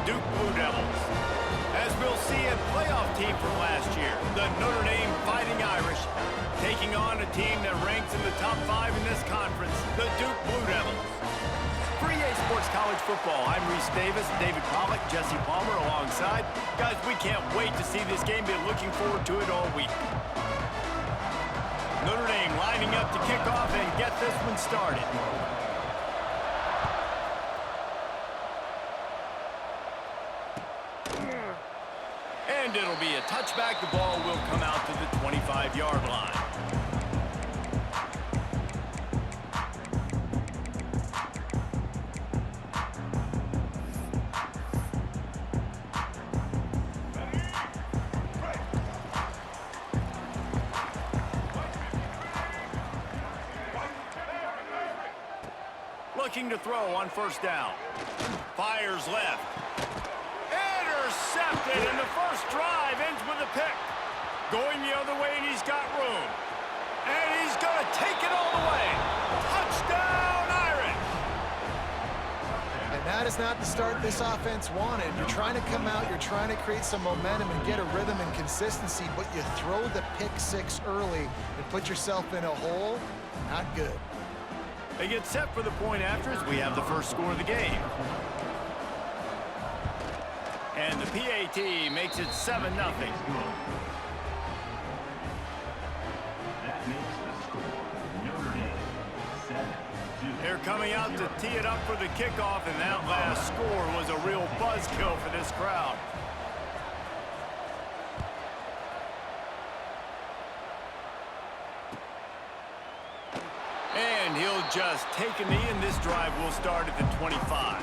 Duke Blue Devils. As we'll see, a playoff team from last year, the Notre Dame Fighting Irish, taking on a team that ranks in the top 5 in this conference, the Duke Blue Devils. For EA Sports College Football, I'm Reese Davis, David Pollack, Jesse Palmer alongside. Guys, we can't wait to see this game. Been looking forward to it all week. Notre Dame lining up to kick off and get this one started. And it'll be a touchback. The ball will come out to the 25-yard line. Looking to throw on first down. Fires left. Intercepted, and the first drive ends with a pick. Going the other way, and he's got room. And he's going to take it all the way. Touchdown, Irish! And that is not the start this offense wanted. You're trying to come out, you're trying to create some momentum and get a rhythm and consistency, but you throw the pick six early and put yourself in a hole. Not good. They get set for the point after as we have the first score of the game. And the PAT makes it 7-0. They're coming out to tee it up for the kickoff, and that last score was a real buzzkill for this crowd. And he'll just take a knee, and this drive will start at the 25.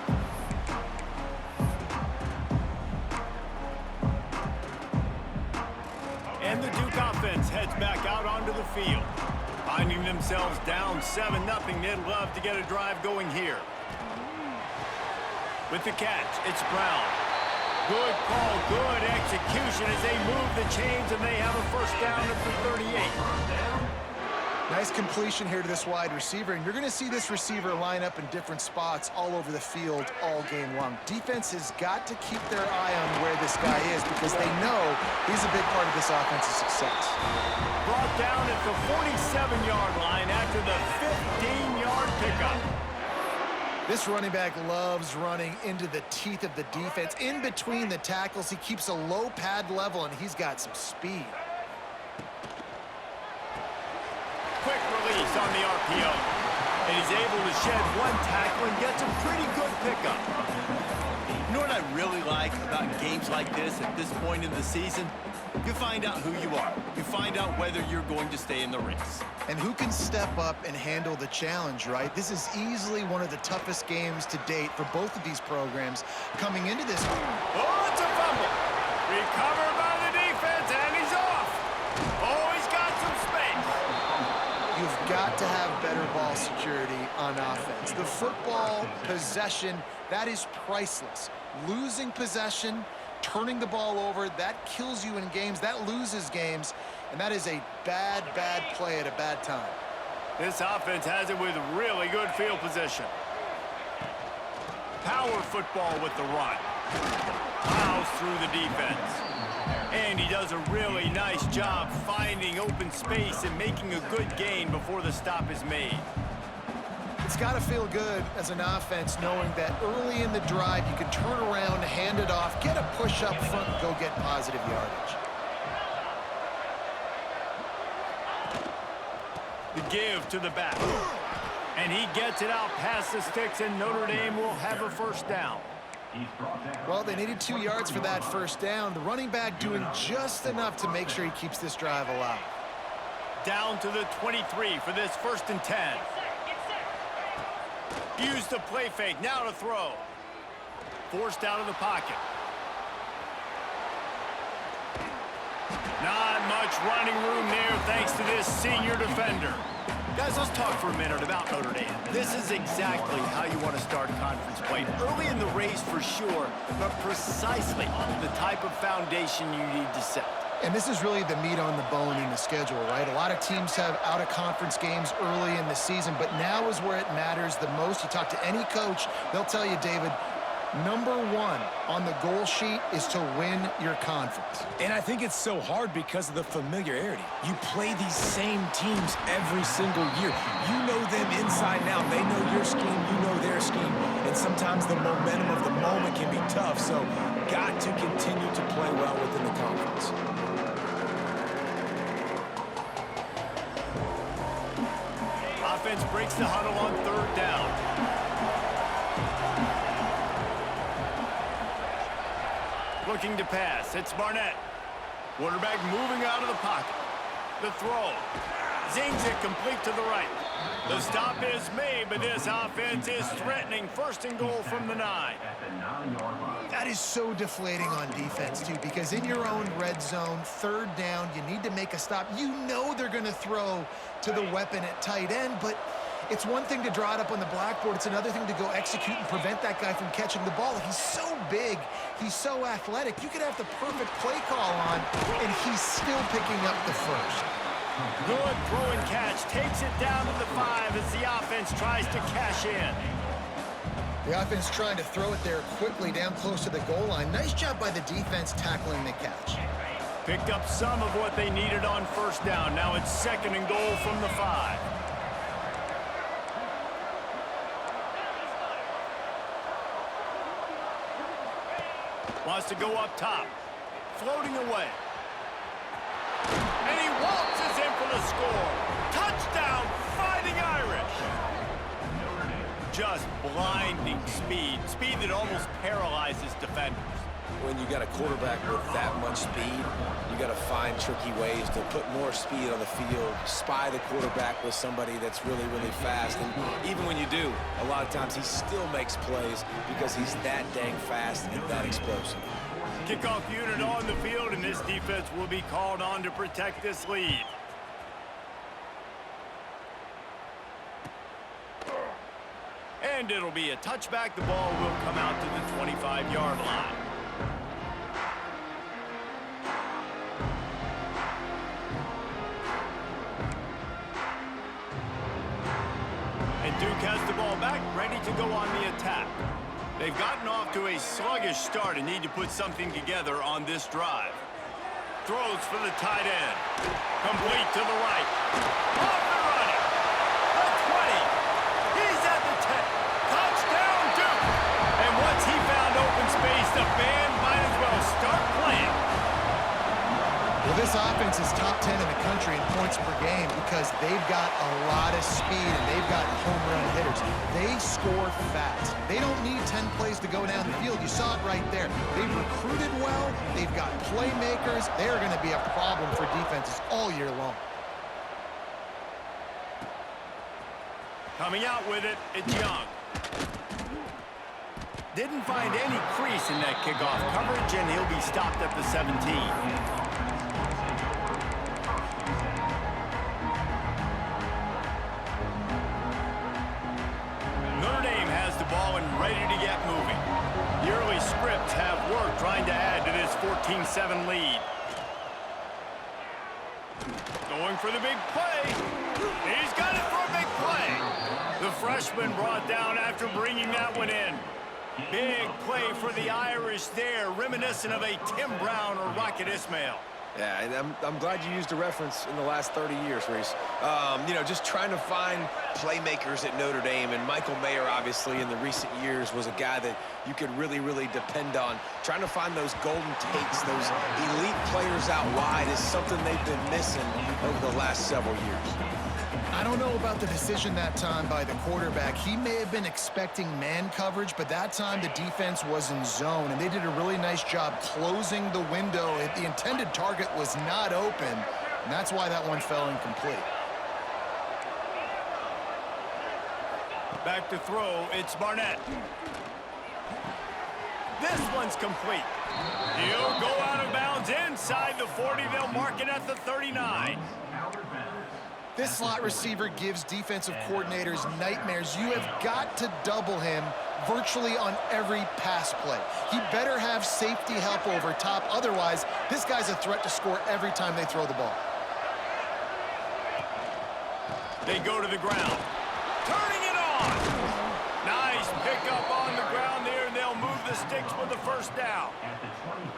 And the Duke offense heads back out onto the field. Finding themselves down 7-0, they'd love to get a drive going here. With the catch, it's Brown. Good call, good execution as they move the chains, and they have a first down at the 38. Nice completion here to this wide receiver, and you're going to see this receiver line up in different spots all over the field all game long. Defense has got to keep their eye on where this guy is because they know he's a big part of this offense's success. Brought down at the 47-yard line after the 15-yard pickup. This running back loves running into the teeth of the defense. In between the tackles, he keeps a low pad level, and he's got some speed. Quick release on the RPO. And he's able to shed one tackle and gets a pretty good pickup. You know what I really like about games like this at this point in the season? You find out who you are. You find out whether you're going to stay in the race. And who can step up and handle the challenge, right? This is easily one of the toughest games to date for both of these programs coming into this. Oh, it's a fumble. Recovered by the defense, and he's off. Oh, he's got some space. You've got to have better ball security on offense. The football possession, that is priceless. Losing possession, turning the ball over, that kills you in games, that loses games, and that is a bad, bad play at a bad time. This offense has it with really good field position. Power football with the run. Plows through the defense. And he does a really nice job finding open space and making a good gain before the stop is made. It's got to feel good as an offense knowing that early in the drive you can turn around, hand it off, get a push up front, and go get positive yardage. The give to the back. And he gets it out past the sticks, and Notre Dame will have a first down. Well, they needed 2 yards for that first down. The running back doing just enough to make sure he keeps this drive alive. Down to the 23 for this 1st and 10. Use the play fake, now to throw. Forced out of the pocket. Not much running room there thanks to this senior defender. Guys, let's talk for a minute about Notre Dame. This is exactly how you want to start conference play. Early in the race for sure, but precisely the type of foundation you need to set. And this is really the meat on the bone in the schedule, right? A lot of teams have out-of-conference games early in the season, but now is where it matters the most. You talk to any coach, they'll tell you, David, Number one on the goal sheet is to win your conference. And I think it's so hard because of the familiarity. You play these same teams every single year. You know them inside and out. They know your scheme, you know their scheme. And sometimes the momentum of the moment can be tough, so got to continue to play well within the conference. Offense breaks the huddle on third down. Looking to pass. It's Barnett. Quarterback moving out of the pocket. The throw. Zings it complete to the right. The stop is made, but this offense is threatening. First and goal from the 9. That is so deflating on defense, too, because in your own red zone, third down, you need to make a stop. You know they're going to throw to the weapon at tight end, but it's one thing to draw it up on the blackboard. It's another thing to go execute and prevent that guy from catching the ball. He's so big. He's so athletic. You could have the perfect play call on, and he's still picking up the first. Good throw and catch. Takes it down to the 5 as the offense tries to cash in. The offense trying to throw it there quickly down close to the goal line. Nice job by the defense tackling the catch. Picked up some of what they needed on first down. Now it's second and goal from the 5. Wants to go up top. Floating away. And he waltzes in for the score. Touchdown, Fighting Irish. Just blinding speed. Speed that almost paralyzes defenders. When you got a quarterback with that much speed, you got to find tricky ways to put more speed on the field, spy the quarterback with somebody that's really, really fast. And even when you do, a lot of times he still makes plays because he's that dang fast and that explosive. Kickoff unit on the field, and this defense will be called on to protect this lead. And it'll be a touchback. The ball will come out to the 25-yard line. And Duke has the ball back, ready to go on the attack. They've gotten off to a sluggish start and need to put something together on this drive. Throws for the tight end. Complete to the right. Off and running. The 20. He's at the 10. Touchdown, Duke. And once he found open space, the band might as well start playing. Well, this offense is top 10 in the country in points per game because they've got a lot of speed and they've got home run hitters. They score fast. They don't need 10 plays to go down the field. You saw it right there. They've recruited well. They've got playmakers. They're going to be a problem for defenses all year long. Coming out with it, it's Young. Didn't find any crease in that kickoff coverage, and he'll be stopped at the 17. Ball and ready to get moving. The early scripts have worked trying to add to this 14-7 lead. Going for the big play. He's got it for a big play. The freshman brought down after bringing that one in. Big play for the Irish there, reminiscent of a Tim Brown or Rocket Ismail. Yeah, and I'm glad you used a reference in the last 30 years, Reese. You know, just trying to find playmakers at Notre Dame, and Michael Mayer, obviously, in the recent years, was a guy that you could really, really depend on. Trying to find those golden takes, those elite players out wide is something they've been missing over the last several years. I don't know about the decision that time by the quarterback. He may have been expecting man coverage, but that time the defense was in zone, and they did a really nice job closing the window. The intended target was not open, and that's why that one fell incomplete. Back to throw, it's Barnett. This one's complete. He'll go out of bounds inside the 40. They'll mark it at the 39. This slot receiver gives defensive coordinators nightmares. You have got to double him virtually on every pass play. He better have safety help over top. Otherwise, this guy's a threat to score every time they throw the ball. They go to the ground. Turning it on. Nice pickup on the ground there, and they'll move the the sticks with the first down.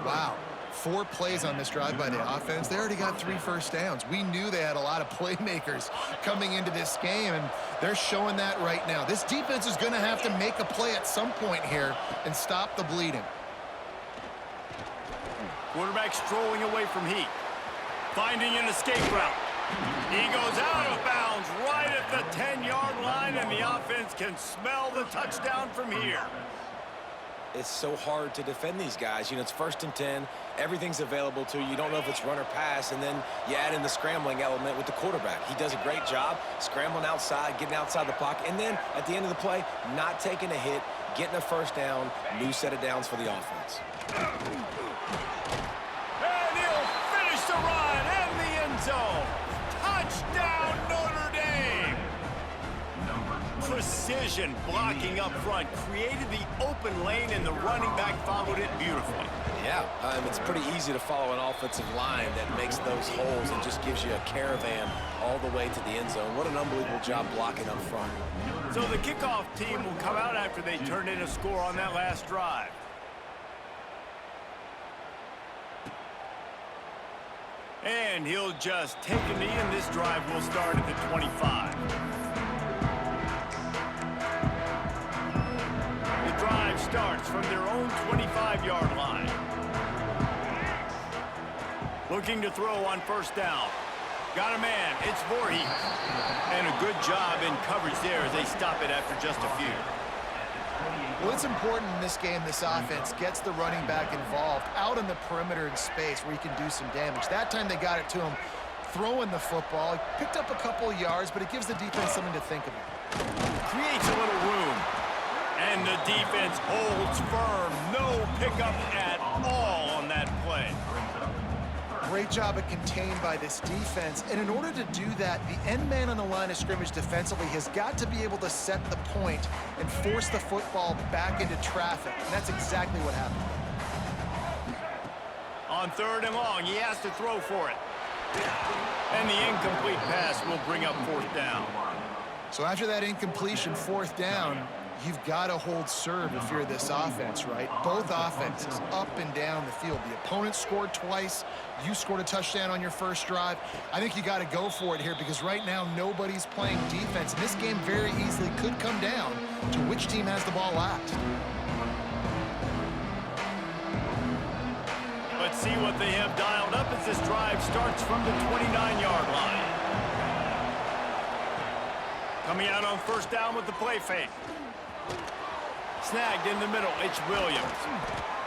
Wow. 4 plays on this drive by the offense. They already got 3 first downs. We knew they had a lot of playmakers coming into this game, and they're showing that right now. This defense is going to have to make a play at some point here and stop the bleeding. Quarterback strolling away from Heat. Finding an escape route. He goes out of bounds right at the 10-yard line, and the offense can smell the touchdown from here. It's so hard to defend these guys. You know, it's 1st and 10. Everything's available to you. You don't know if it's run or pass, and then you add in the scrambling element with the quarterback. He does a great job scrambling outside, getting outside the pocket, and then at the end of the play, not taking a hit, getting a first down, new set of downs for the offense. And he'll finish the run in the end zone. Touchdown, Notre Dame! Precision blocking up front created the open lane, and the running back followed it beautifully. Yeah, it's pretty easy to follow an offensive line that makes those holes and just gives you a caravan all the way to the end zone. What an unbelievable job blocking up front. So the kickoff team will come out after they turn in a score on that last drive. And he'll just take a knee, and this drive will start at the 25. The drive starts from their own 25-yard line. Looking to throw on first down. Got a man. It's Voorhees. And a good job in coverage there as they stop it after just a few. Well, it's important in this game this offense gets the running back involved out in the perimeter in space where he can do some damage. That time they got it to him throwing the football. He picked up a couple of yards, but it gives the defense something to think about. Creates a little room. And the defense holds firm. No pickup at all on that play. Great job at contained by this defense. And in order to do that, the end man on the line of scrimmage defensively has got to be able to set the point and force the football back into traffic. And that's exactly what happened. On 3rd and long, he has to throw for it. And the incomplete pass will bring up 4th down. So after that incompletion, 4th down, you've got to hold serve if you're this offense, right? Both offenses up and down the field. The opponent scored twice. You scored a touchdown on your first drive. I think you got to go for it here because right now nobody's playing defense. And this game very easily could come down to which team has the ball last. Let's see what they have dialed up as this drive starts from the 29-yard line. Coming out on first down with the play fake. Snagged in the middle, it's Williams.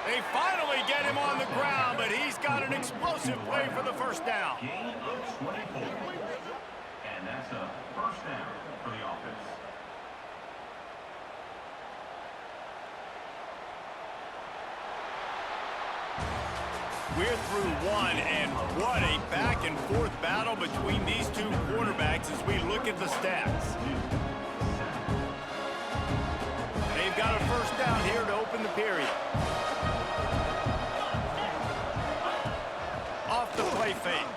They finally get him on the ground, but he's got an explosive play for the first down. Gain of 24. And that's a first down for the offense. We're through one, and what a back-and-forth battle between these two quarterbacks as we look at the stats. They've got a first down here to open the period. Off the play fake.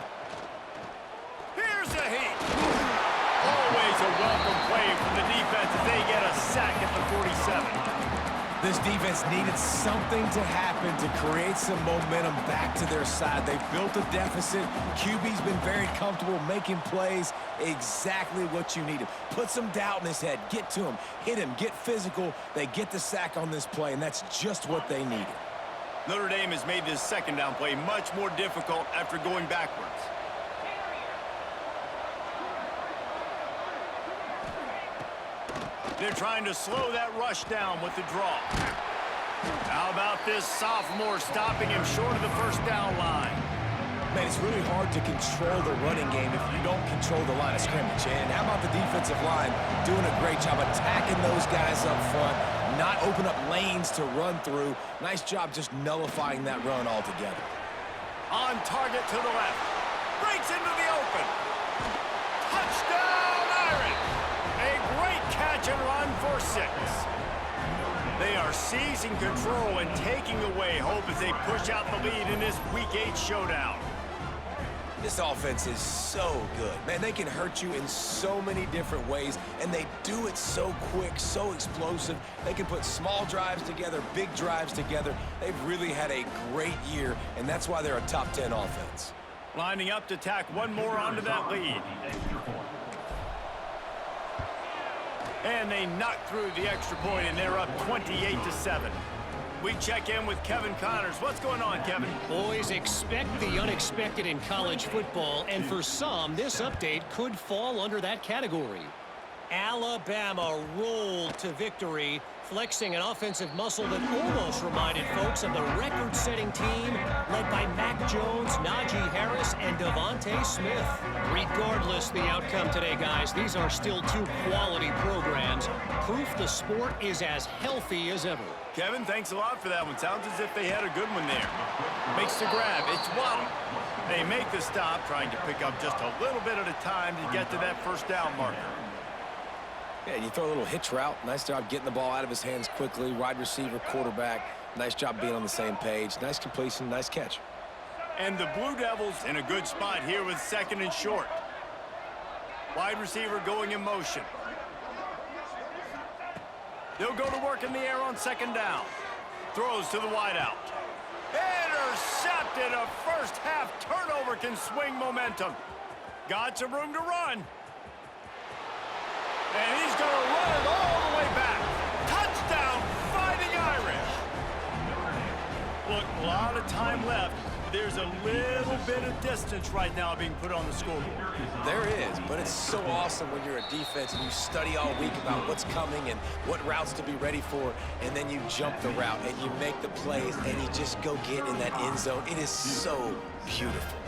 Here's a Heat. Always a welcome play from the defense as they get a sack at the 47. This defense needed something to happen to create some momentum back to their side. They've built a deficit. QB's been very comfortable making plays. Exactly what you needed. Put some doubt in his head. Get to him. Hit him. Get physical. They get the sack on this play, and that's just what they needed. Notre Dame has made this second down play much more difficult after going backwards. They're trying to slow that rush down with the draw. How about this sophomore stopping him short of the first down line? Man, it's really hard to control the running game if you don't control the line of scrimmage. And how about the defensive line doing a great job attacking those guys up front, not open up lanes to run through. Nice job just nullifying that run altogether. On target to the left. Breaks into the open. Touchdown, Irish! A great catch and run for 6. They are seizing control and taking away hope as they push out the lead in this Week 8 showdown. This offense is so good. Man, they can hurt you in so many different ways, and they do it so quick, so explosive. They can put small drives together, big drives together. They've really had a great year, and that's why they're a top 10 offense. Lining up to tack one more onto that lead. And they knock through the extra point, and they're up 28-7. We check in with Kevin Connors. What's going on, Kevin? Boys, expect the unexpected in college football, and for some, this update could fall under that category. Alabama rolled to victory, flexing an offensive muscle that almost reminded folks of the record-setting team led by Mac Jones, Najee Harris, and Devontae Smith. Regardless the outcome today, guys, these are still two quality programs. Proof the sport is as healthy as ever. Kevin, thanks a lot for that one. Sounds as if they had a good one there. Makes the grab. It's Waddle. They make the stop, trying to pick up just a little bit at a time to get to that first down marker. Yeah, you throw a little hitch route. Nice job getting the ball out of his hands quickly. Wide receiver, quarterback. Nice job being on the same page. Nice completion, nice catch. And the Blue Devils in a good spot here with second and short. Wide receiver going in motion. They'll go to work in the air on second down. Throws to the wideout. Intercepted. A first half turnover can swing momentum. Got some room to run. And he's going to run it all the way back. Touchdown, Fighting Irish. Look, a lot of time left. There's a little bit of distance right now being put on the scoreboard. There is, but it's so awesome when you're a defense and you study all week about what's coming and what routes to be ready for, and then you jump the route and you make the plays and you just go get in that end zone. It is so beautiful.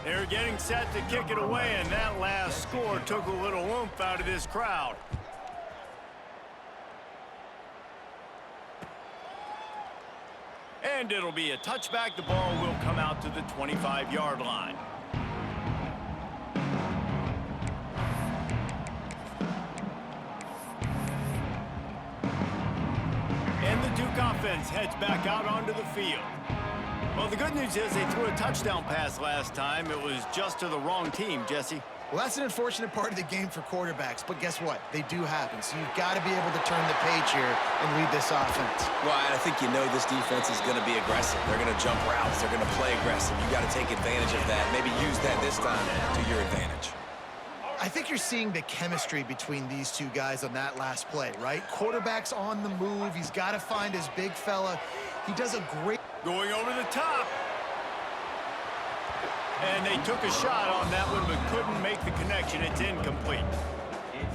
They're getting set to kick it away, and that last score took a little oomph out of this crowd. And it'll be a touchback. The ball will come out to the 25-yard line. And the Duke offense heads back out onto the field. Well, the good news is they threw a touchdown pass last time. It was just to the wrong team, Jesse. Well, that's an unfortunate part of the game for quarterbacks, but guess what? They do happen, so you've got to be able to turn the page here and lead this offense. Well, I think you know this defense is going to be aggressive. They're going to jump routes. They're going to play aggressive. You've got to take advantage of that. Maybe use that this time to your advantage. I think you're seeing the chemistry between these two guys on that last play, right? Quarterback's on the move. He's got to find his big fella. He does a great... Going over the top. And they took a shot on that one, but couldn't make the connection. It's incomplete.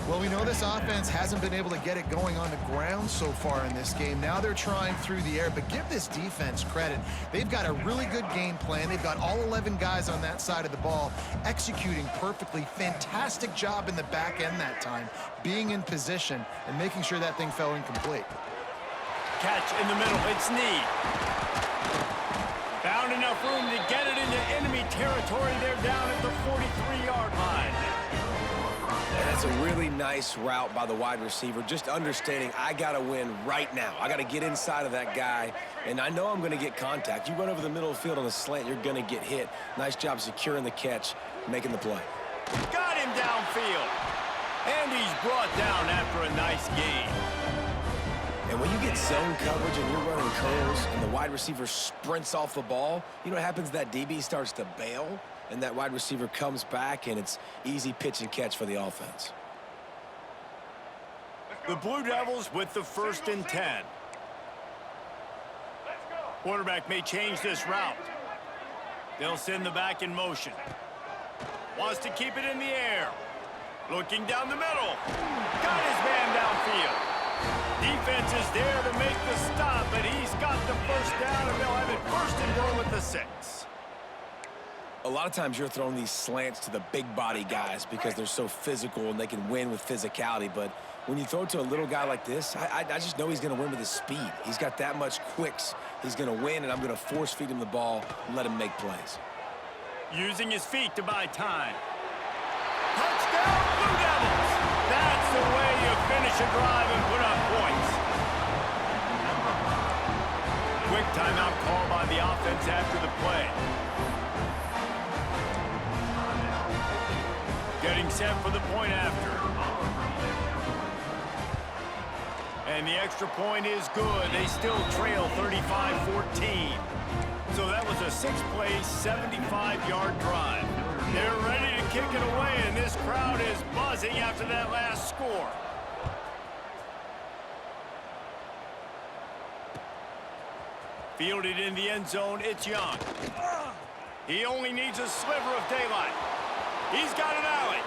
Well, we know this offense hasn't been able to get it going on the ground so far in this game. Now they're trying through the air, but give this defense credit. They've got a really good game plan. They've got all 11 guys on that side of the ball executing perfectly. Fantastic job in the back end that time, being in position and making sure that thing fell incomplete. Catch in the middle. It's Snead. Found enough room to get it into enemy territory. They're down at the 43-yard line. And that's a really nice route by the wide receiver, just understanding I got to win right now. I got to get inside of that guy, and I know I'm going to get contact. You run over the middle of the field on a slant, you're going to get hit. Nice job securing the catch, making the play. Got him downfield. And he's brought down after a nice gain. And when you get zone coverage and you're running curls and the wide receiver sprints off the ball, you know what happens? That DB starts to bail, and that wide receiver comes back, and it's easy pitch and catch for the offense. The Blue Devils with the 1st and 10. Quarterback may change this route. They'll send the back in motion. Wants to keep it in the air. Looking down the middle. Got his man downfield. Defense is there to make the stop, but he's got the first down, and they'll have it 1st and goal at the 6. A lot of times you're throwing these slants to the big body guys because they're so physical and they can win with physicality. But when you throw it to a little guy like this, I just know he's going to win with his speed. He's got that much quicks. He's going to win, and I'm going to force feed him the ball and let him make plays. Using his feet to buy time. Touchdown, Blue Devils! That's the way you finish a drive and put up points. Quick timeout call by the offense after the play. Getting set for the point after. And the extra point is good. They still trail 35-14. So that was a six-play, 75-yard drive. They're ready to kick it away, and this crowd is buzzing after that last score. Fielded in the end zone, it's Young. He only needs a sliver of daylight. He's got an alley.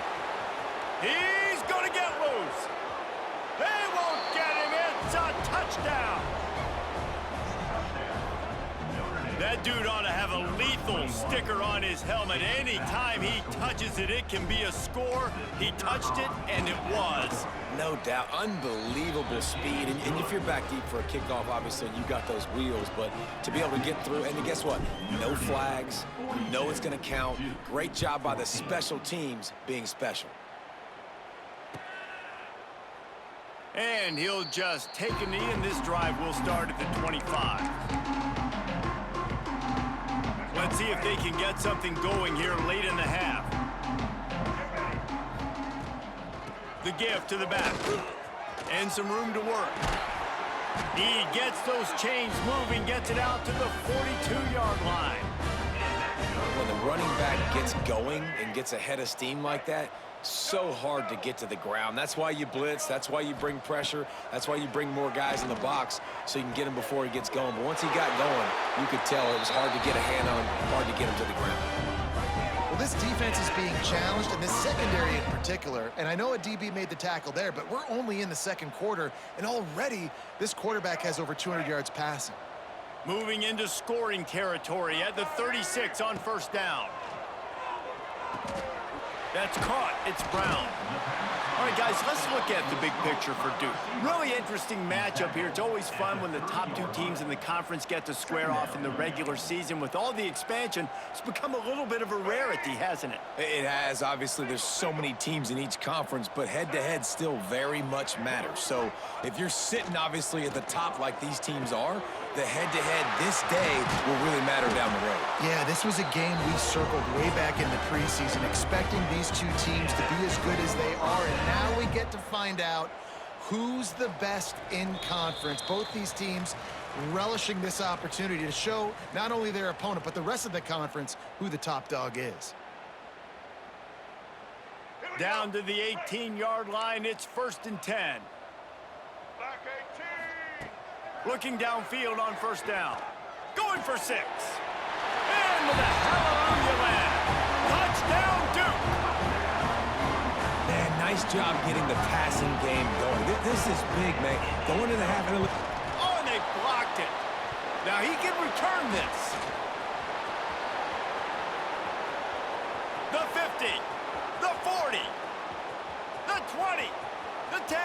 He's going to get loose. They won't get him. It's a touchdown. That dude ought to have a lethal sticker on his helmet. Anytime he touches it, it can be a score. He touched it, and it was. No doubt. Unbelievable speed. And if you're back deep for a kickoff, obviously, you got those wheels. But to be able to get through, and guess what? No flags. You know it's going to count. Great job by the special teams being special. And he'll just take a knee, and this drive will start at the 25. Let's see if they can get something going here late in the half. The gift to the back. And some room to work. He gets those chains moving, gets it out to the 42-yard line. When the running back gets going and gets ahead of steam like that, so hard to get to the ground. That's why you blitz. That's why you bring pressure. That's why you bring more guys in the box so you can get him before he gets going. But once he got going, you could tell it was hard to get a hand on him, hard to get him to the ground. Well, this defense is being challenged, and this secondary in particular. And I know a DB made the tackle there, but we're only in the second quarter, and already this quarterback has over 200 yards passing. Moving into scoring territory at the 36 on first down. That's caught. It's Brown. All right, guys, let's look at the big picture for Duke. Really interesting matchup here. It's always fun when the top two teams in the conference get to square off in the regular season. With all the expansion, it's become a little bit of a rarity, hasn't it? It has. Obviously, there's so many teams in each conference, but head-to-head still very much matters. So if you're sitting, obviously, at the top like these teams are, the head-to-head this day will really matter down the road. Yeah, this was a game we circled way back in the preseason, expecting these two teams to be as good as they are, and now we get to find out who's the best in conference. Both these teams relishing this opportunity to show not only their opponent, but the rest of the conference who the top dog is. Down to the 18-yard line, it's 1st and 10. Looking downfield on first down. Going for 6. And with a hallelujah land. Touchdown, Duke. Man, nice job getting the passing game going. This is big, man. Going to the half. Oh, and they blocked it. Now he can return this. The 50. The 40. The 20. The 10.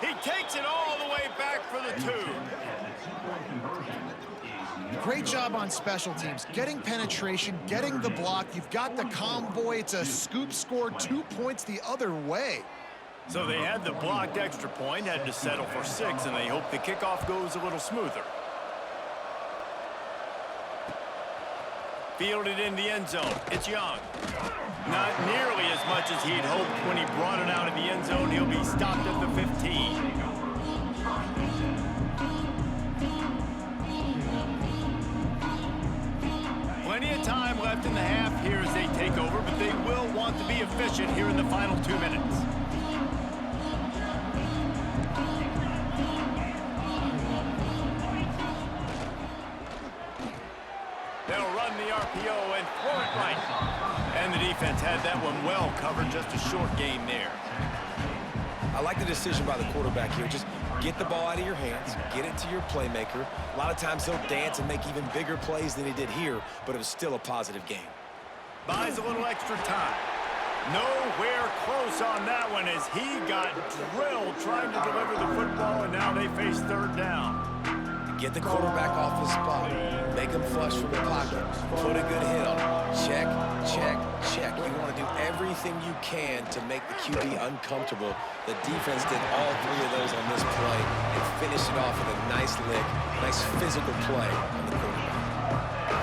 He takes it all the way back for the 2. Great job on special teams, getting penetration, getting the block. You've got the convoy. It's a scoop score, 2 points the other way. So they had the blocked extra point, had to settle for 6, and they hope the kickoff goes a little smoother. Fielded in the end zone. It's Young. Not nearly as much as he'd hoped when he brought it out of the end zone. He'll be stopped at the 15. Plenty of time left in the half here as they take over, but they will want to be efficient here in the final 2 minutes. They'll run the RPO and throw it right. And the defense had that one well covered, just a short gain there. I like the decision by the quarterback here. Just get the ball out of your hands, get it to your playmaker. A lot of times he'll dance and make even bigger plays than he did here, but it was still a positive game. Buys a little extra time. Nowhere close on that one as he got drilled trying to deliver the football, and now they face 3rd down. Get the quarterback off his spot. Make him flush from the pocket. Put a good hit on him. Check, check, check. You want to do everything you can to make the QB uncomfortable. The defense did all 3 of those on this play and finished it off with a nice lick, nice physical play on the quarterback.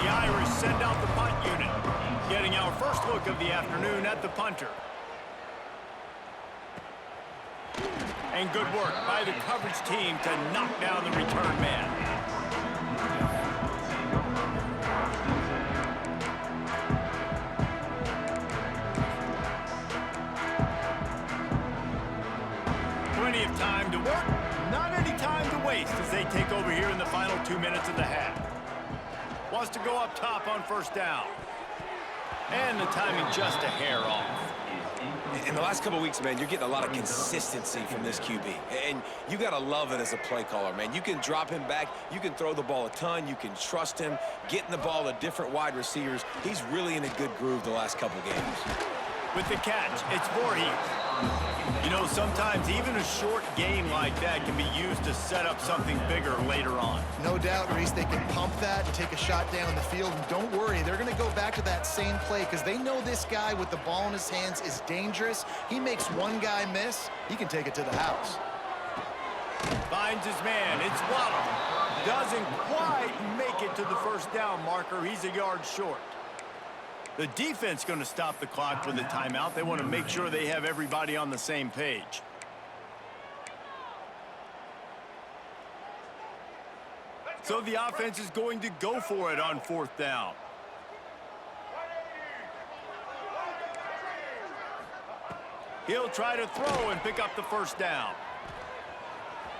The Irish send out the punt unit, getting our first look of the afternoon at the punter. And good work by the coverage team to knock down the return man. Plenty of time to work, not any time to waste as they take over here in the final 2 minutes of the half. Wants to go up top on first down. And the timing just a hair off. In the last couple of weeks, man, you're getting a lot of consistency from this QB. And you got to love it as a play caller, man. You can drop him back. You can throw the ball a ton. You can trust him. Getting the ball to different wide receivers. He's really in a good groove the last couple of games. With the catch, it's Voorhees. You know, sometimes even a short game like that can be used to set up something bigger later on. No doubt, Reese, they can pump that and take a shot down the field. And don't worry, they're going to go back to that same play because they know this guy with the ball in his hands is dangerous. He makes one guy miss, he can take it to the house. Finds his man. It's Waddle. Doesn't quite make it to the first down marker. He's a yard short. The defense going to stop the clock with a timeout. They want to make sure they have everybody on the same page. So the offense is going to go for it on fourth down. He'll try to throw and pick up the first down.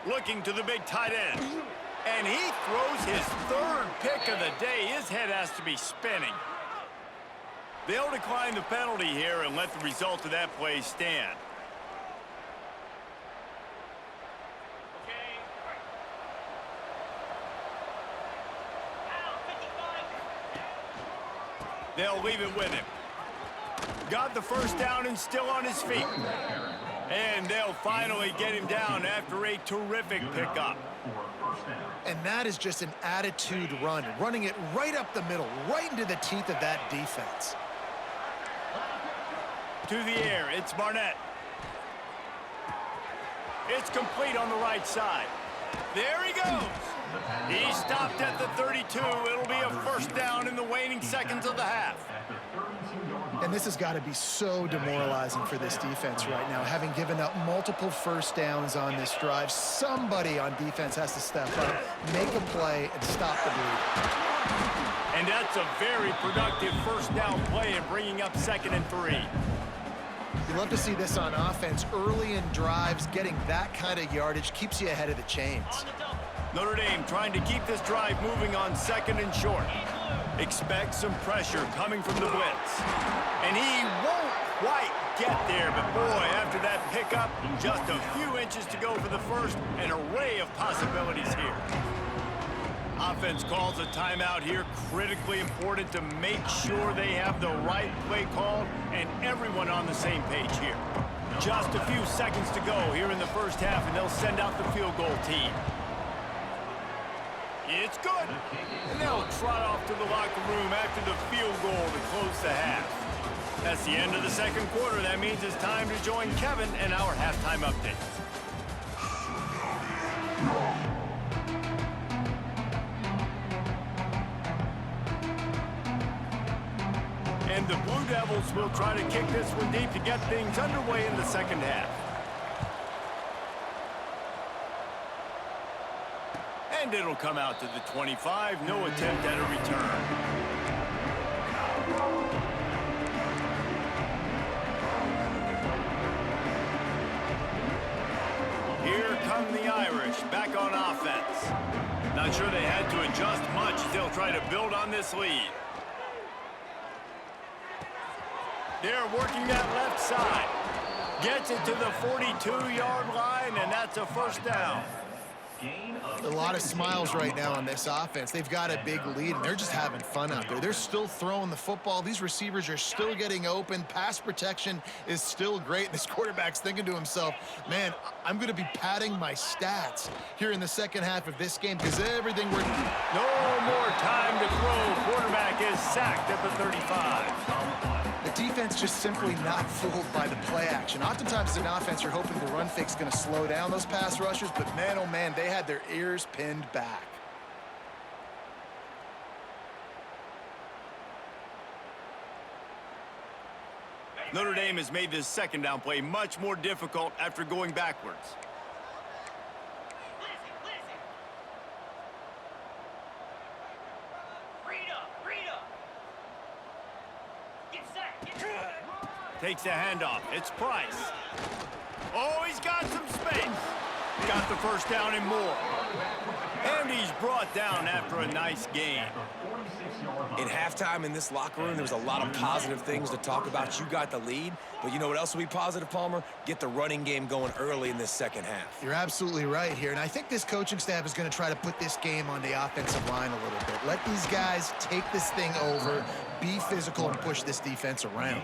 Looking to the big tight end. And he throws his third pick of the day. His head has to be spinning. They'll decline the penalty here and let the result of that play stand. They'll leave it with him. Got the first down and still on his feet. And they'll finally get him down after a terrific pickup. And that is just an attitude run, running it right up the middle, right into the teeth of that defense. To the air, it's Barnett. It's complete on the right side. There he goes. He stopped at the 32. It'll be a first down in the waning seconds of the half. And this has got to be so demoralizing for this defense right now, having given up multiple first downs on this drive. Somebody on defense has to step up, make a play, and stop the bleed. And that's a very productive first down play in bringing up 2nd and 3. You love to see this on offense. Early in drives, getting that kind of yardage keeps you ahead of the chains. Notre Dame trying to keep this drive moving on 2nd and short. Expect some pressure coming from the blitz. And he won't quite get there, but boy, after that pickup, just a few inches to go for the first. An array of possibilities here. Offense calls a timeout here. Critically important to make sure they have the right play called and everyone on the same page here. Just a few seconds to go here in the first half, and they'll send out the field goal team. It's good. And they'll trot off to the locker room after the field goal to close the half. That's the end of the second quarter. That means it's time to join Kevin and our halftime update. And the Blue Devils will try to kick this one deep to get things underway in the second half. And it'll come out to the 25. No attempt at a return. Here come the Irish back on offense. Not sure they had to adjust much as they'll try to build on this lead. They're working that left side. Gets it to the 42-yard line, and that's a first down. A lot of smiles right now on this offense. They've got a big lead, and they're just having fun out there. They're still throwing the football. These receivers are still getting open. Pass protection is still great. And this quarterback's thinking to himself, man, I'm going to be padding my stats here in the second half of this game because everything we're... No more time to throw. Quarterback is sacked at the 35. The defense just simply not fooled by the play action. Oftentimes as an offense, you're hoping the run fake's going to slow down those pass rushers, but man, oh man, they had their ears pinned back. Notre Dame has made this second down play much more difficult after going backwards. Takes a handoff. It's Price. Oh, he's got some space. Got the first down and more. And he's brought down after a nice gain. In halftime in this locker room, there was a lot of positive things to talk about. You got the lead, but you know what else will be positive, Palmer? Get the running game going early in this second half. You're absolutely right here, and I think this coaching staff is going to try to put this game on the offensive line a little bit. Let these guys take this thing over, be physical, and push this defense around.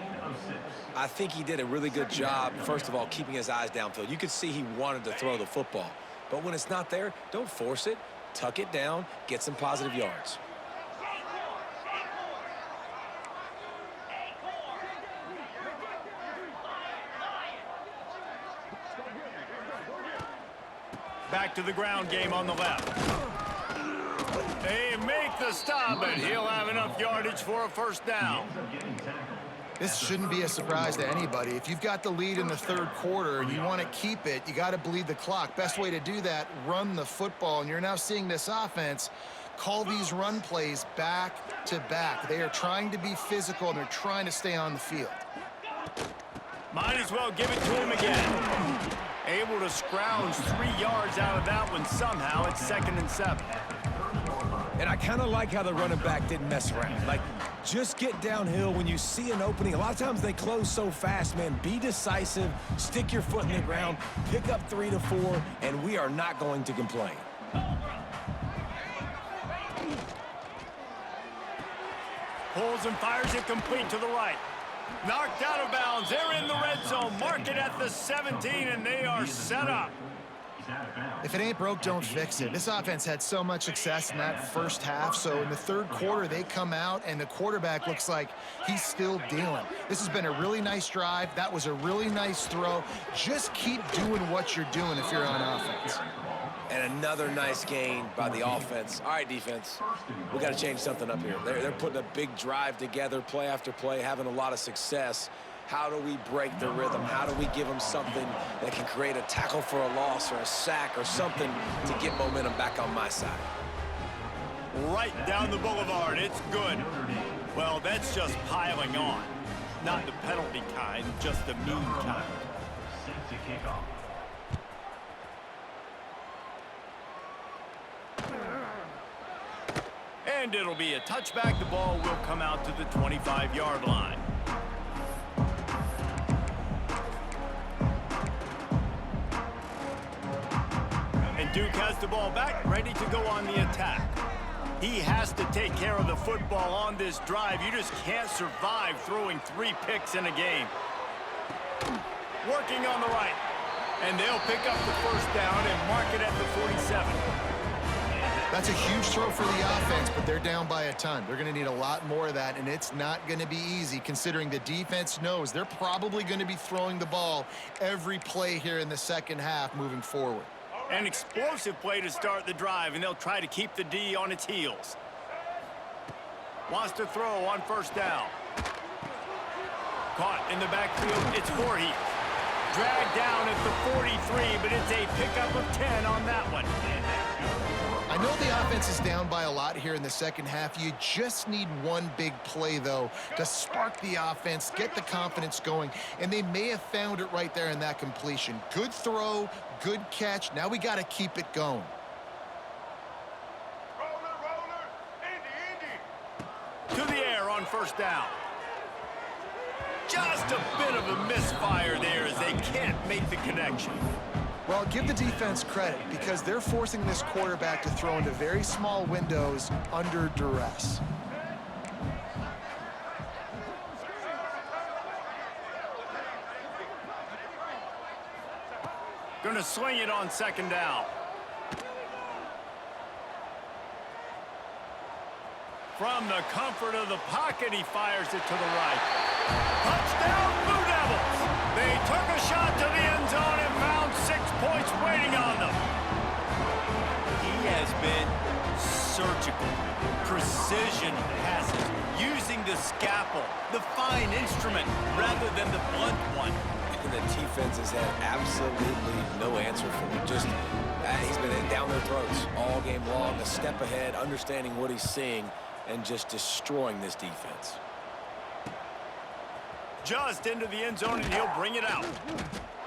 I think he did a really good job, first of all, keeping his eyes downfield. You could see he wanted to throw the football. But when it's not there, don't force it. Tuck it down, get some positive yards. Back to the ground game on the left. They make the stop, and he'll have enough yardage for a first down. This shouldn't be a surprise to anybody. If you've got the lead in the third quarter and you want to keep it, you got to bleed the clock. Best way to do that, run the football. And you're now seeing this offense call these run plays back to back. They are trying to be physical, and they're trying to stay on the field. Might as well give it to him again. Able to scrounge 3 yards out of that one somehow. It's 2nd and 7. And I kind of like how the running back didn't mess around. Like, just get downhill when you see an opening. A lot of times they close so fast, man. Be decisive, stick your foot in the ground, pick up 3 to 4, and we are not going to complain. Pulls and fires it complete to the right. Knocked out of bounds. They're in the red zone. Mark it at the 17, and they are set up. If it ain't broke, don't fix it. This offense had so much success in that first half, so in the third quarter, they come out, and the quarterback looks like he's still dealing. This has been a really nice drive. That was a really nice throw. Just keep doing what you're doing if you're on offense. And another nice gain by the offense. All right, defense, we got to change something up here. They're putting a big drive together, play after play, having a lot of success. How do we break the rhythm? How do we give them something that can create a tackle for a loss or a sack or something to get momentum back on my side? Right down the boulevard. It's good. Well, that's just piling on. Not the penalty kind, just the mean kind. Set to kick off. And it'll be a touchback. The ball will come out to the 25-yard line. And Duke has the ball back, ready to go on the attack. He has to take care of the football on this drive. You just can't survive throwing 3 picks in a game. Working on the right. And they'll pick up the first down and mark it at the 47. That's a huge throw for the offense, but they're down by a ton. They're going to need a lot more of that, and it's not going to be easy considering the defense knows they're probably going to be throwing the ball every play here in the second half moving forward. An explosive play to start the drive, and they'll try to keep the D on its heels. Wants to throw on first down. Caught in the backfield, it's Voorhees. Dragged down at the 43, but it's a pickup of 10 on that one. I know the offense is down by a lot here in the second half. You just need one big play, though, to spark the offense, get the confidence going, and they may have found it right there in that completion. Good throw, good catch. Now we got to keep it going. To the air on first down. Just a bit of a misfire there as they can't make the connection. Well, give the defense credit because they're forcing this quarterback to throw into very small windows under duress. Gonna swing it on second down. From the comfort of the pocket, he fires it to the right. Touchdown, Blue Devils! They took a shot to the end zone and found 6 points waiting on them. He has been surgical, precision passes, using the scalpel, the fine instrument, rather than the blunt one. And the defense has had absolutely no answer for him. Just, he's been down their throats all game long, a step ahead, understanding what he's seeing, and just destroying this defense. Just into the end zone, and he'll bring it out.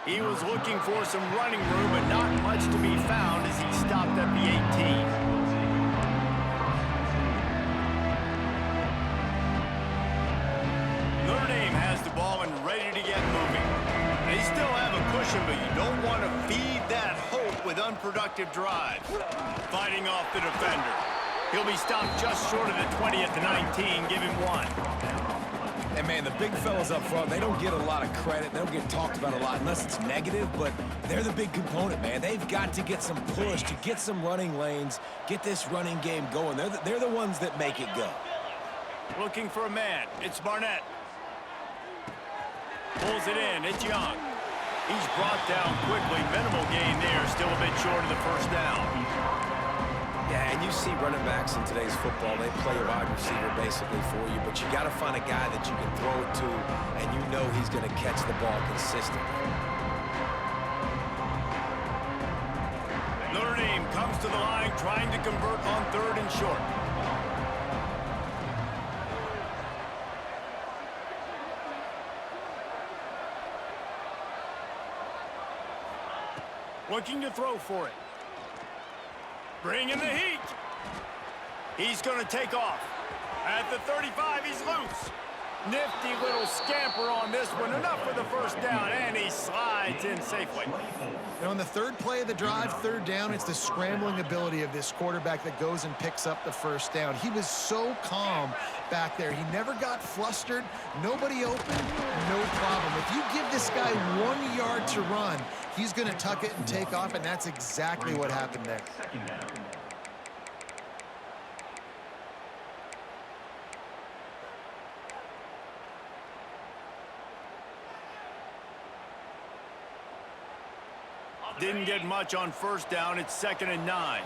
He was looking for some running room, but not much to be found as he stopped at the 18. Notre Dame has the ball and ready to get moving. They still have a cushion, but you don't want to feed that hope with unproductive drives. Fighting off the defender. He'll be stopped just short of the 20 at the 19. Give him one. And, man, the big fellas up front, they don't get a lot of credit. They don't get talked about a lot unless it's negative, but they're the big component, man. They've got to get some push, to get some running lanes, get this running game going. They're the ones that make it go. Looking for a man. It's Barnett. Pulls it in. It's Young. He's brought down quickly. Minimal gain there. Still a bit short of the first down. Yeah, and you see running backs in today's football, they play a wide receiver basically for you, but you got to find a guy that you can throw it to, and you know he's going to catch the ball consistently. Notre Dame comes to the line trying to convert on 3rd and short. Looking to throw for it. Bringing the heat. He's going to take off. At the 35, he's loose. Nifty little scamper on this one. Enough for the first down, and he slides in safely. And on the third play of the drive, 3rd down, it's the scrambling ability of this quarterback that goes and picks up the first down. He was so calm back there. He never got flustered. Nobody open, no problem. If you give this guy 1 yard to run, he's going to tuck it and take off, and that's exactly what happened there. Didn't get much on first down. It's 2nd and 9.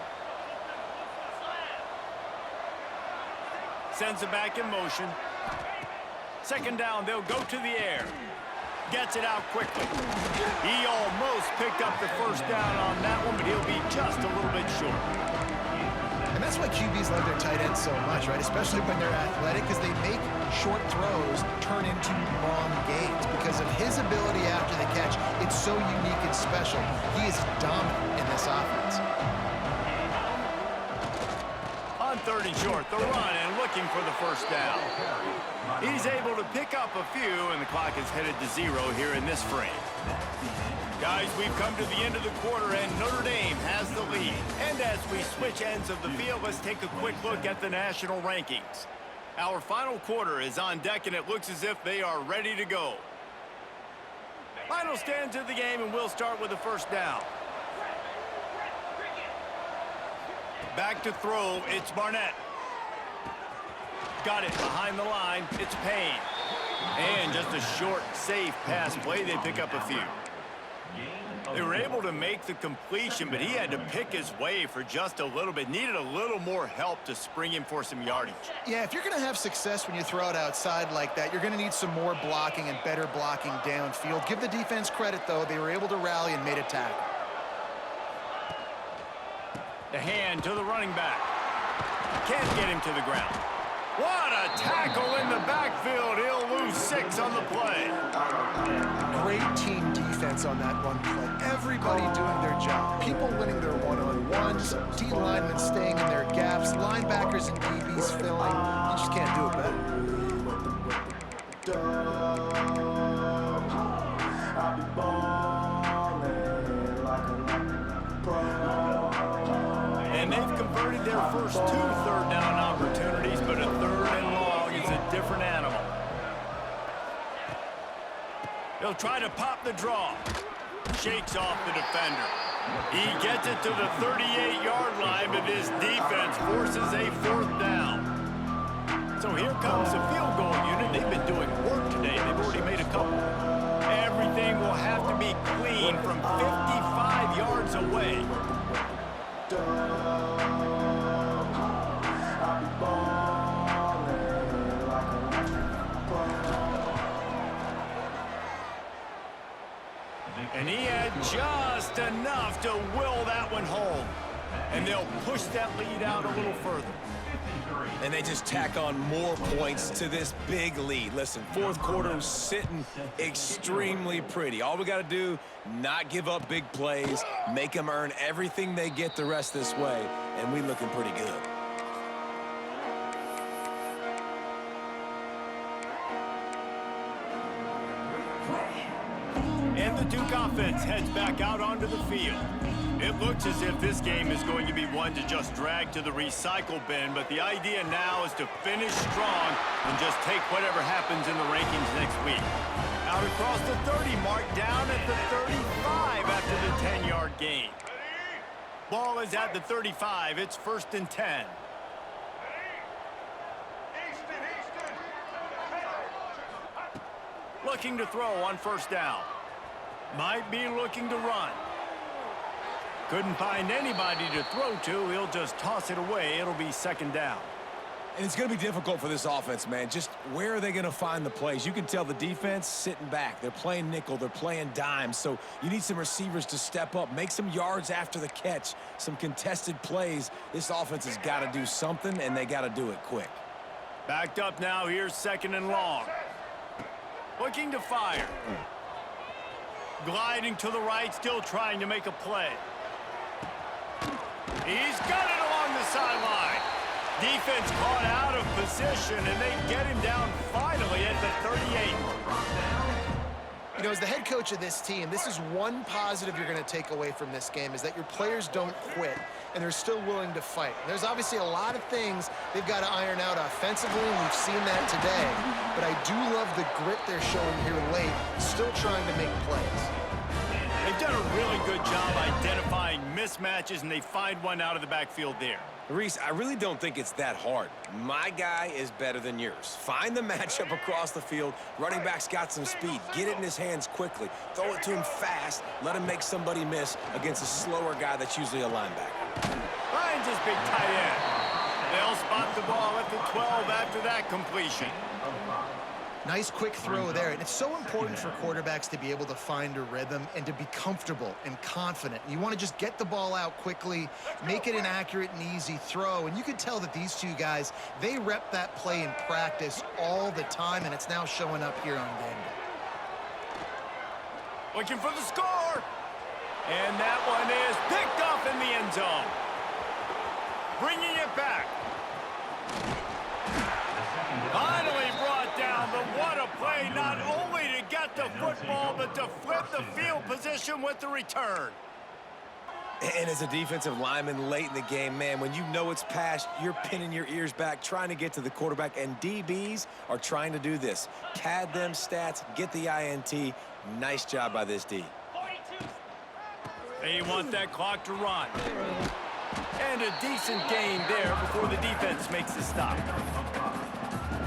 Sends it back in motion. 2nd down, they'll go to the air. Gets it out quickly. He almost picked up the first down on that one, but he'll be just a little bit short. And that's why QBs love their tight ends so much, right? Especially when they're athletic, because they make short throws turn into long gains. Because of his ability after the catch, it's so unique and special. He is dominant in this offense. On 3rd and short, the run and looking for the first down. He's able to pick up a few, and the clock is headed to 0 here in this frame. Guys, we've come to the end of the quarter, and Notre Dame has the lead. And as we switch ends of the field, let's take a quick look at the national rankings. Our final quarter is on deck, and it looks as if they are ready to go. Final stands of the game, and we'll start with the first down. Back to throw, it's Barnett. Got it behind the line, it's Payne. And just a short, safe pass play, they pick up a few. They were able to make the completion, but he had to pick his way for just a little bit. Needed a little more help to spring him for some yardage. Yeah, if you're going to have success when you throw it outside like that, you're going to need some more blocking and better blocking downfield. Give the defense credit, though. They were able to rally and made a tackle. The hand to the running back. Can't get him to the ground. What a tackle in the backfield. He'll lose 6 on the play. Great team defense on that one play. Everybody doing their job. People winning their one-on-ones. D linemen staying in their gaps. Linebackers and DBs filling. You just can't do it And they've converted their first 2 third down opportunities, but a 3rd and long is a different animal. He'll try to pop the draw. Shakes off the defender. He gets it to the 38-yard line, but this defense forces a 4th down. So here comes the field goal unit. They've been doing work today. They've already made a couple. Everything will have to be clean from 55 yards away. And he had just enough to will that one home. And they'll push that lead out a little further. and they just tack on more points to this big lead. Listen, fourth quarter was sitting extremely pretty. All we got to do, not give up big plays, make them earn everything they get the rest this way, and we looking pretty good. And the Duke offense heads back out onto the field. It looks as if this game is going to be one to just drag to the recycle bin, but the idea now is to finish strong and just take whatever happens in the rankings next week. Out across the 30 mark, down at the 35 after the 10-yard gain. Ball is at the 35. It's 1st and 10. Looking to throw on 1st down. Might be looking to run. Couldn't find anybody to throw to. He'll just toss it away. It'll be 2nd down. And it's going to be difficult for this offense, man. Just where are they going to find the plays? You can tell the defense sitting back. They're playing nickel. They're playing dime. So you need some receivers to step up, make some yards after the catch, some contested plays. This offense has got to do something, and they got to do it quick. Backed up now. Here's 2nd and long. Looking to fire. Gliding to the right, still trying to make a play. He's got it along the sideline. Defense caught out of position, and they get him down finally at the 38. You know, as the head coach of this team, this is one positive you're going to take away from this game, is that your players don't quit, and they're still willing to fight. There's obviously a lot of things they've got to iron out offensively, and we've seen that today. But I do love the grit they're showing here late, still trying to make plays. They've done a really good job identifying mismatches, and they find one out of the backfield there. Reese, I really don't think it's that hard. My guy is better than yours. Find the matchup across the field. Running back's got some speed. Get it in his hands quickly. Throw it to him fast. Let him make somebody miss against a slower guy that's usually a linebacker. Finds his big tight end. They'll spot the ball at the 12 after that completion. Nice quick throw there. And it's so important for quarterbacks to be able to find a rhythm and to be comfortable and confident. You want to just get the ball out quickly, make it an accurate and easy throw. And you can tell that these two guys, they rep that play in practice all the time, and it's now showing up here on game day. Looking for the score. And that one is picked off in the end zone. Bringing it back. Finally brought down, but what a play, not only to get the football, but to flip the field position with the return. And as a defensive lineman late in the game, man, when you know it's past, you're pinning your ears back, trying to get to the quarterback, and DBs are trying to do this. Pad them stats, get the INT. Nice job by this D. They want that clock to run. And a decent gain there before the defense makes the stop.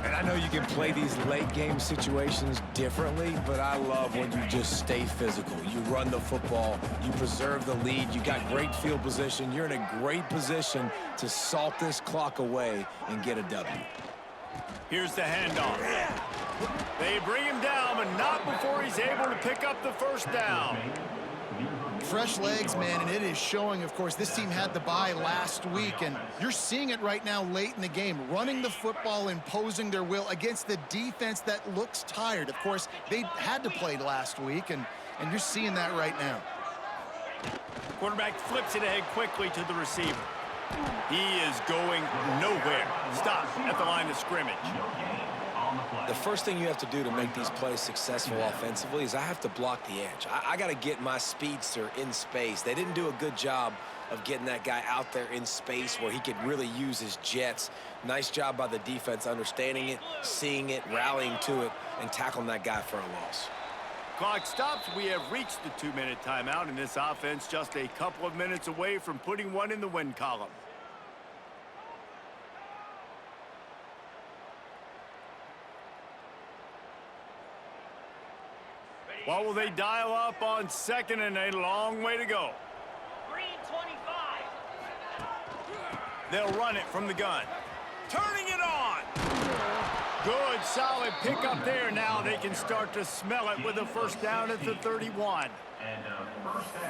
And I know you can play these late game situations differently, but I love when you just stay physical. You run the football, you preserve the lead, you got great field position, you're in a great position to salt this clock away and get a W. Here's the handoff. They bring him down, but not before he's able to pick up the 1st down. Fresh legs, man, and it is showing. Of course, this team had the bye last week, and you're seeing it right now late in the game, running the football, imposing their will against the defense that looks tired. Of course, they had to play last week, and you're seeing that right now. Quarterback flips it ahead quickly to the receiver. He is going nowhere. Stop at the line of scrimmage. The first thing you have to do to make these plays successful offensively is I have to block the edge. I got to get my speedster in space. They didn't do a good job of getting that guy out there in space where he could really use his jets. Nice job by the defense understanding it, seeing it, rallying to it, and tackling that guy for a loss. Clock stops. We have reached the 2-minute timeout, and this offense just a couple of minutes away from putting one in the win column. What will they dial up on 2nd and a long way to go? 3:25. They'll run it from the gun. Turning it on. Good, solid pickup there. Now they can start to smell it with a 1st down at the 31.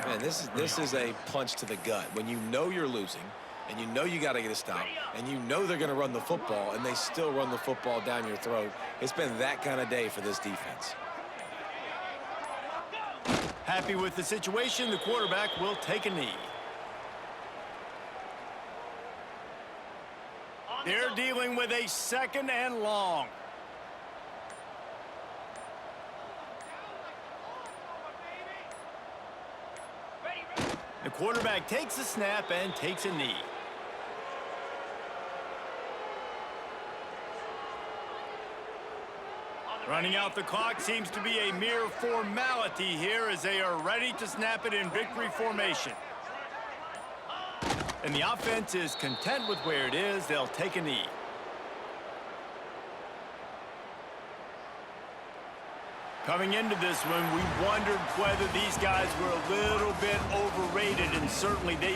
Man, this is a punch to the gut. When you know you're losing and you know you got to get a stop, and you know they're going to run the football, and they still run the football down your throat. It's been that kind of day for this defense. Happy with the situation, the quarterback will take a knee. They're dealing with a 2nd and long. The quarterback takes a snap and takes a knee. Running out the clock seems to be a mere formality here as they are ready to snap it in victory formation. And the offense is content with where it is. They'll take a knee. Coming into this one, we wondered whether these guys were a little bit overrated, and certainly they